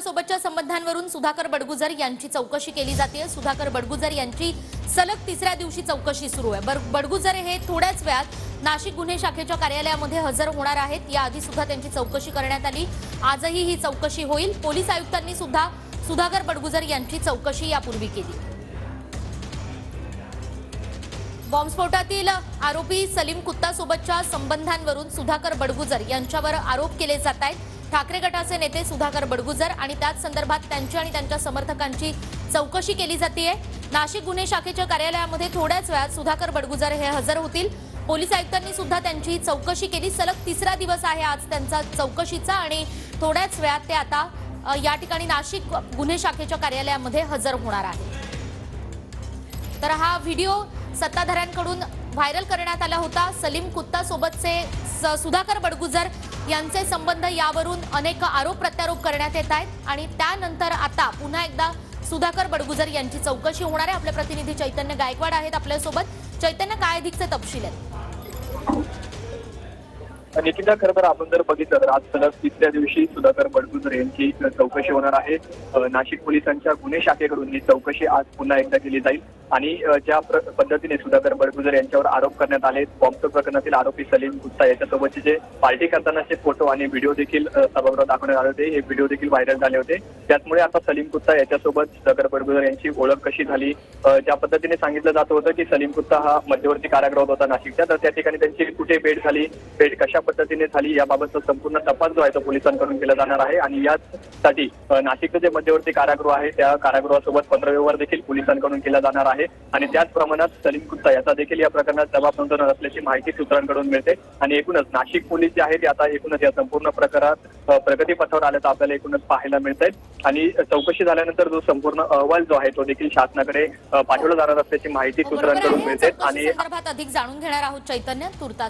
सोबतच्या संबंधांवरून सुधाकर बडगुजर यांची चौकशी केली जाते। सुधाकर बडगुजर यांची सलग तिसऱ्या दिवशी चौकशी सुरू आहे। बडगुजर हे थोड्याच वेळात नाशिक गुन्हे शाखेच्या कार्यालयामध्ये हजर होणार आहेत। याआधी सुद्धा त्यांची चौकशी करण्यात आली। आजही ही चौकशी होईल। पोलीस आयुक्तांनी सुद्धा सुधाकर बडगुजर यांची चौकशी यापूर्वी केली। बॉम्बस्फोटातील आरोपी सलीम कुत्ता सोबतच्या संबंधांवरून सुधाकर बडगुजर यांच्यावर आरोप केले जात आहेत। ठाकरे गटाचे नेते सुधाकर बडगुजर आणि त्याच संदर्भात त्यांची आणि त्यांच्या समर्थकांची चौकशी केली जाते। नाशिक गुन्हे शाखेच्या कार्यालयामध्ये थोड्याच वेळात सुधाकर बडगुजर हे हजर होतील। पोलीस आयुक्तांनी सुद्धा त्यांची चौकशी केली। सलग तिसरा दिवस आहे आज त्यांचा चौकशीचा आणि थोड्याच वेळात ते आता या ठिकाणी नाशिक गुन्हे शाखेच्या कार्यालयामध्ये हजर होणार आहे। तर हा व्हिडिओ सत्ताधाऱ्यांकडून व्हायरल करण्यात आला होता। सलीम कुत्ता सोबतचे सुधाकर बडगुजर यांचे संबंध यावरून अनेक आरोप प्रत्यारोप करण्यात येत आहेत आणि त्यानंतर आता पुन्हा एकदा सुधाकर बडगुजर यांची चौकशी होणार आहे। आपले प्रतिनिधी चैतन्य गायकवाड आहेत आपल्यासोबत। चैतन्य, काय अधिकचे तपशील आहेत? निकिता, खरं तर आपण जर बघितलं तर आज सलग तिसऱ्या दिवशी सुधाकर बडगुजर यांची चौकशी होणार आहे। नाशिक पोलिसांच्या गुन्हे शाखेकडून ही चौकशी आज पुन्हा एकदा केली जाईल आणि ज्या पद्धतीने सुधाकर बडगुजर यांच्यावर आरोप करण्यात आले, बॉम्बच्या प्रकरणातील आरोपी सलीम कुत्ता याच्यासोबतचे जे पार्टी करतानाचे फोटो आणि व्हिडिओ देखील सभागृहात दाखवण्यात आले होते, हे व्हिडिओ देखील व्हायरल झाले होते। त्यामुळे आता सलीम कुत्ता याच्यासोबत सुधाकर बडगुजर यांची ओळख कशी झाली, ज्या पद्धतीने सांगितलं जात होतं की सलीम कुत्ता हा मध्यवर्ती कारागृहात होता नाशिकच्या, तर त्या ठिकाणी त्यांची कुठे भेट झाली, भेट कशा पद्धतीने झाली याबाबतचा संपूर्ण तपास जो आहे तो पोलिसांकडून केला जाणार आहे। आणि यासाठी नाशिकचं जे मध्यवर्ती कारागृह आहे त्या कारागृहासोबत पत्रव्यवहार देखील पोलिसांकडून केला जाणार आहे आणि त्याच प्रमाणात सलीम कुत्ता याचा देखील या प्रकरणात जबाब नोंदवणार असल्याची माहिती सूत्रांकडून मिळते। आणि एकूणच नाशिक पोलीस जे आहे ते आता एकूणच या संपूर्ण प्रकारात प्रगतीपथावर आल्याचं आपल्याला एकूणच पाहायला मिळत आहे आणि चौकशी झाल्यानंतर जो संपूर्ण अहवाल जो आहे तो देखील शासनाकडे पाठवला जाणार असल्याची माहिती सूत्रांकडून मिळते। आणि अधिक जाणून घेणार आहोत चैतन्य तुर्तास।